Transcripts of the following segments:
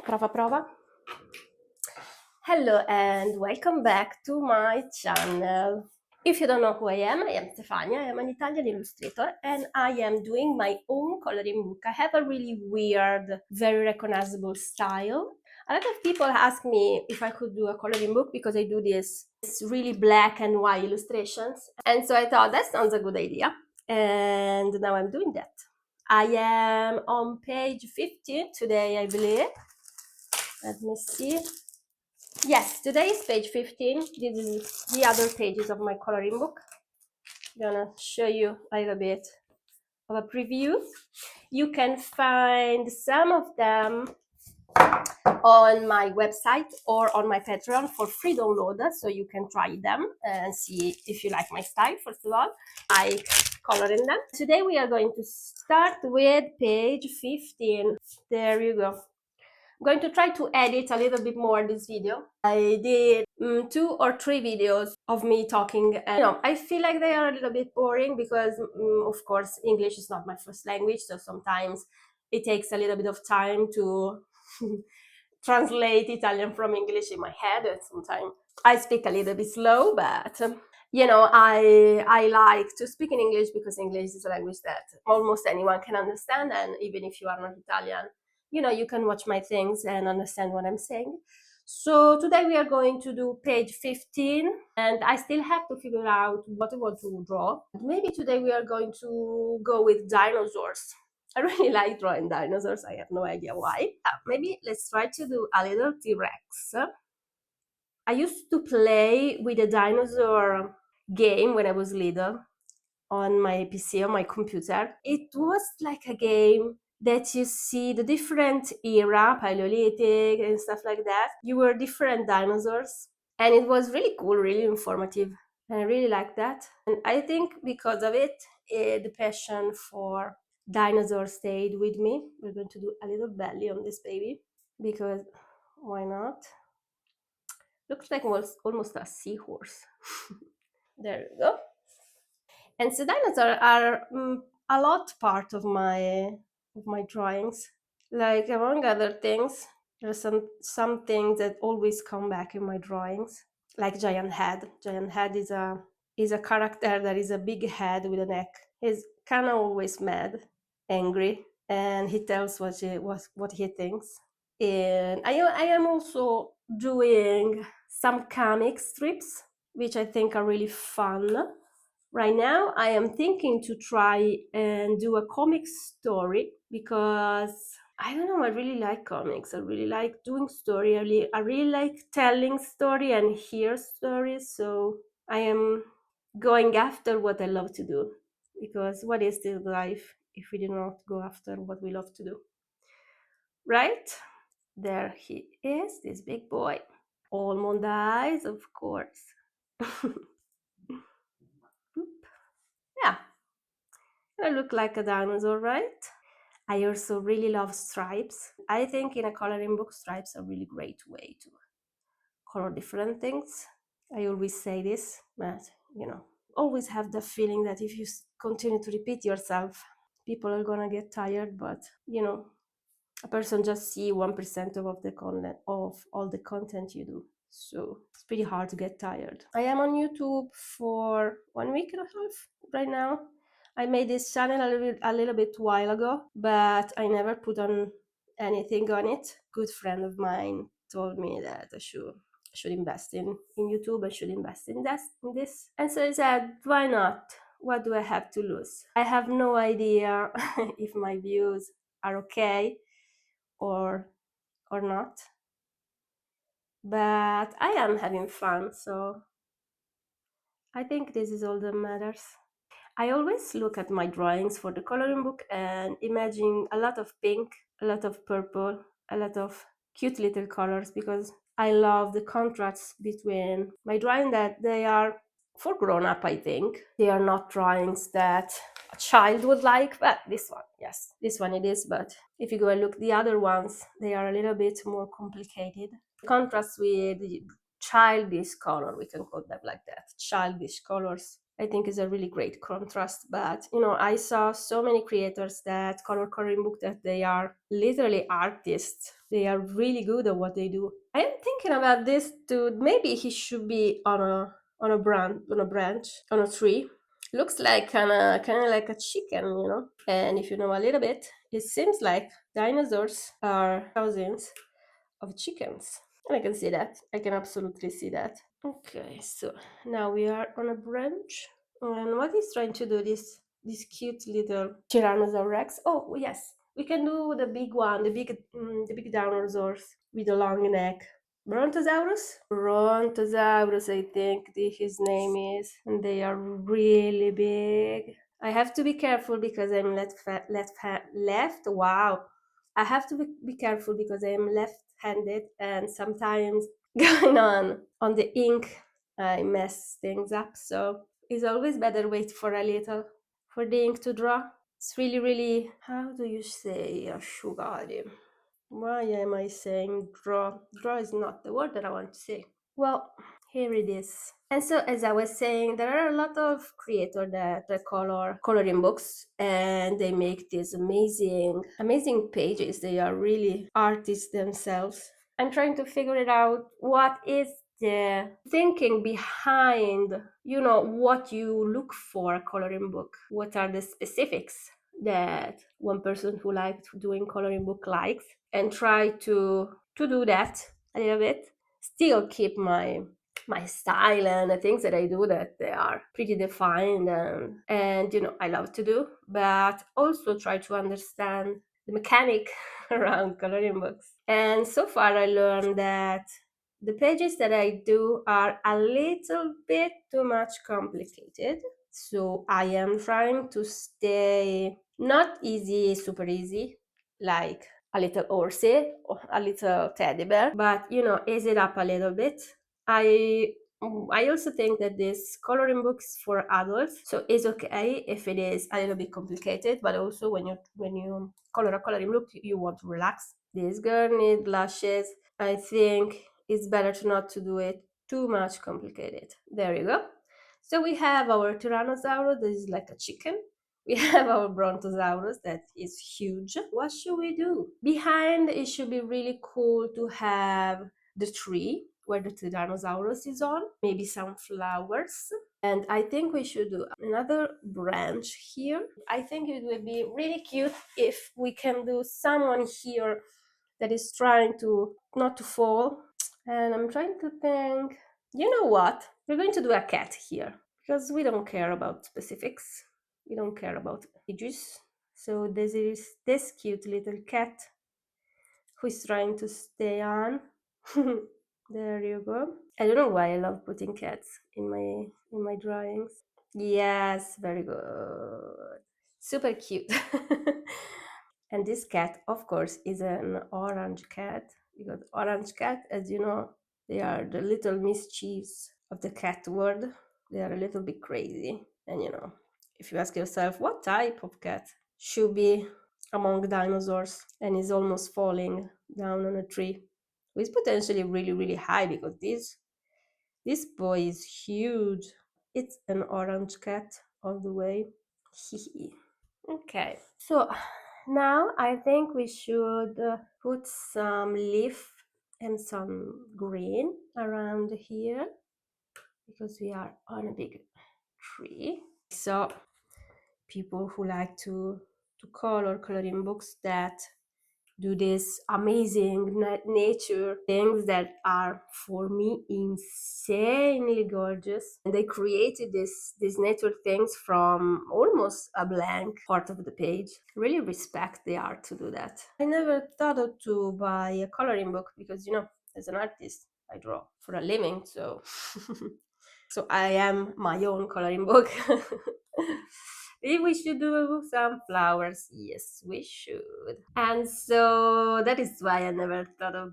Prova prova. Hello and welcome back to my channel. If you don't know who I am Stefania. I am an Italian illustrator and I am doing my own coloring book. I have a really weird, very recognizable style. A lot of people ask me if I could do a coloring book because I do this really black and white illustrations. And so I thought that sounds a good idea. And now I'm doing that. I am on page 15 today, I believe. Let me see. Yes, today is page 15. This is the other pages of my coloring book. I'm gonna show you a little bit of a preview. You can find some of them on my website or on my Patreon for free download, so you can try them and see if you like my style. First of all, I coloring them. Today we are going to start with page 15. There you go. I'm going to try to edit a little bit more this video. I did 2 or 3 videos of me talking, and I feel like they are a little bit boring because of course English is not my first language, so sometimes it takes a little bit of time to translate Italian from English in my head, and sometimes I speak a little bit slow, but I like to speak in English because English is a language that almost anyone can understand, and even if you are not Italian, you can watch my things and understand what I'm saying. So today we are going to do page 15, and I still have to figure out what I want to draw. Maybe today we are going to go with dinosaurs. I really like drawing dinosaurs. I have no idea why. Maybe let's try to do a little T-Rex. I used to play with a dinosaur game when I was little on my PC, on my computer. It was like a game that you see the different era, Paleolithic and stuff like that. You were different dinosaurs, and it was really cool, really informative, and I really liked that. And I think because of it, the passion for dinosaurs stayed with me. We're going to do a little belly on this baby because why not? Looks like almost a seahorse. There you go. And so dinosaurs are a lot part of my drawings. Like among other things, there are some things that always come back in my drawings, like Giant Head. Giant Head is a character that is a big head with a neck. He's kind of always mad, angry, and he tells what he thinks. And I am also doing some comic strips, which I think are really fun. Right now, I am thinking to try and do a comic story because I don't know, I really like comics. I really like doing story. I really like telling story and hear stories. So I am going after what I love to do, because what is this life if we do not go after what we love to do? Right? There he is, this big boy. Almond eyes, of course. Yeah, I look like a dinosaur, right? I also really love stripes. I think in a coloring book, stripes are a really great way to color different things. I always say this, but always have the feeling that if you continue to repeat yourself, people are gonna get tired, but a person just see 1% of the content of all the content you do. So it's pretty hard to get tired. I am on YouTube for 1 week and a half right now. I made this channel a little bit while ago, but I never put on anything on it. Good friend of mine told me that I should invest in YouTube. I should invest in this. And so I said, why not? What do I have to lose? I have no idea if my views are okay or not, but I am having fun, so I think this is all that matters. I always look at my drawings for the coloring book and imagine a lot of pink, a lot of purple, a lot of cute little colors, because I love the contrasts between my drawing, that they are for grown-up. I think they are not drawings that a child would like, but this one, yes, this one it is. But if you go and look the other ones, they are a little bit more complicated. Contrast with childish color, we can call them like that, childish colors, I think is a really great contrast. But you know, I saw so many creators that color coloring book that they are literally artists. They are really good at what they do. I am thinking about this dude. Maybe he should be on a branch, on a tree. Looks like kind of like a chicken, you know. And if you know a little bit, it seems like dinosaurs are cousins of chickens. And I can see that. I can absolutely see that. Okay, so now we are on a branch. And what is trying to do this cute little Tyrannosaurus Rex? Oh yes, we can do the big one, the big dinosaurs with the long neck. Brontosaurus? Brontosaurus, I think his name is. And they are really big. I have to be careful because I'm left. Wow. I have to be careful because I'm left-handed and sometimes going on the ink I mess things up. So it's always better wait for a little for the ink to draw. It's really, how do you say asciugare? Why am I saying draw? Draw is not the word that I want to say. Well, here it is. And so, as I was saying, there are a lot of creators that coloring books, and they make these amazing pages. They are really artists themselves. I'm trying to figure it out. What is the thinking behind, you know, what you look for a coloring book? What are the specifics that one person who likes doing coloring book likes, and try to do that a little bit, still keep my style and the things that I do that they are pretty defined and you know I love to do, but also try to understand the mechanic around coloring books. And so far I learned that the pages that I do are a little bit too much complicated. So I am trying to stay not super easy, like a little horsey or a little teddy bear, but you know, ease it up a little bit. I also think that this coloring books for adults, so it's okay if it is a little bit complicated, but also when you color a coloring book, you want to relax. This girl needs lashes. I think it's better to not to do it too much complicated. There you go. So we have our Tyrannosaurus, that is like a chicken. We have our Brontosaurus that is huge. What should we do? Behind, it should be really cool to have the tree where the Tyrannosaurus is on, maybe some flowers. And I think we should do another branch here. I think it would be really cute if we can do someone here that is trying to not to fall. And I'm trying to think, you know what? We're going to do a cat here because we don't care about specifics. We don't care about ages. So this is this cute little cat who is trying to stay on. There you go. I don't know why I love putting cats in my drawings. Yes, very good. Super cute. And this cat, of course, is an orange cat because orange cat, as you know, they are the little mischiefs of the cat world. They are a little bit crazy. And you know, if you ask yourself what type of cat should be among dinosaurs and is almost falling down on a tree, who is potentially really high because this boy is huge. It's an orange cat all the way. Okay, so now I think we should put some leaf and some green around here because we are on a big tree. So people who like to coloring books that do this amazing nature things that are for me insanely gorgeous, and they created these nature things from almost a blank part of the page. Really respect the art to do that. I never thought of to buy a coloring book because you know, as an artist I draw for a living, so so I am my own coloring book. If we should do some flowers, yes, we should. And so that is why I never thought of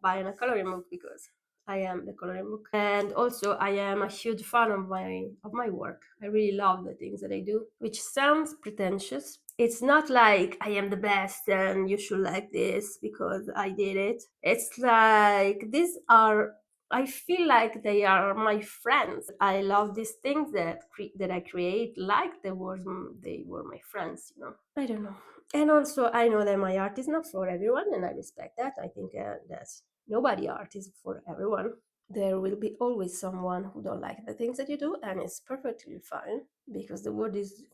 buying a coloring book because I am the coloring book, and also I am a huge fan of my work. I really love the things that I do, which sounds pretentious. It's not like I am the best and you should like this because I did it. It's like these are I feel like they are my friends. I love these things that I create, like they were my friends. I don't know. And also, I know that my art is not for everyone, and I respect that. I think that nobody art is for everyone. There will be always someone who don't like the things that you do, and it's perfectly fine, because the world is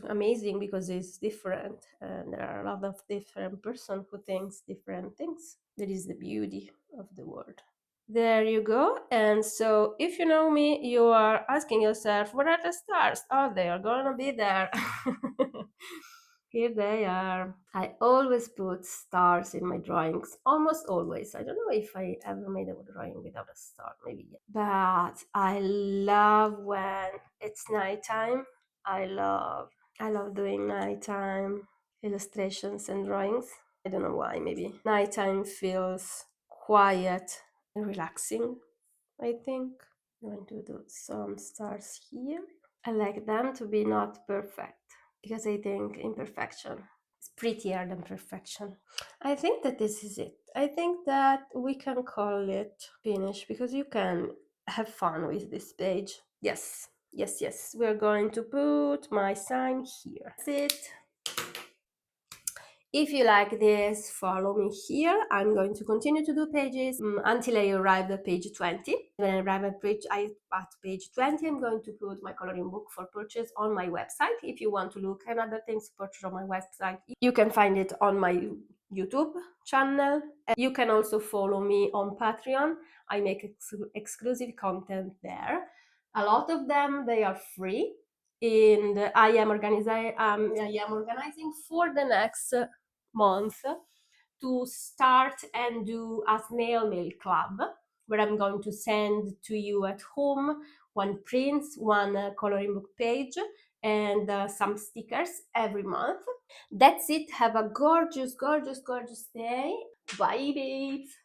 amazing because it's different, and there are a lot of different person who thinks different things. That is the beauty of the world. There you go. And so if you know me, you are asking yourself, what are the stars? Oh, they are gonna be there. Here they are. I always put stars in my drawings, almost always. I don't know if I ever made a drawing without a star, maybe. Yeah. But I love when it's nighttime. I love doing nighttime illustrations and drawings. I don't know why, maybe. Nighttime feels quiet and relaxing, I think. I'm going to do some stars here. I like them to be not perfect, because I think imperfection is prettier than perfection. I think that this is it. I think that we can call it finished, because you can have fun with this page. Yes, yes, yes. We're going to put my sign here. That's it. If you like this, follow me here. I'm going to continue to do pages until I arrive at page 20. When I arrive at page 20, I'm going to put my coloring book for purchase on my website. If you want to look at other things to purchase on my website, you can find it on my YouTube channel. You can also follow me on Patreon. I make exclusive content there. A lot of them, they are free. And I am organizing for the next month to start and do a snail mail club, where I'm going to send to you at home one print, one coloring book page, and some stickers every month. That's it. Have a gorgeous, gorgeous, gorgeous day. Bye, babes.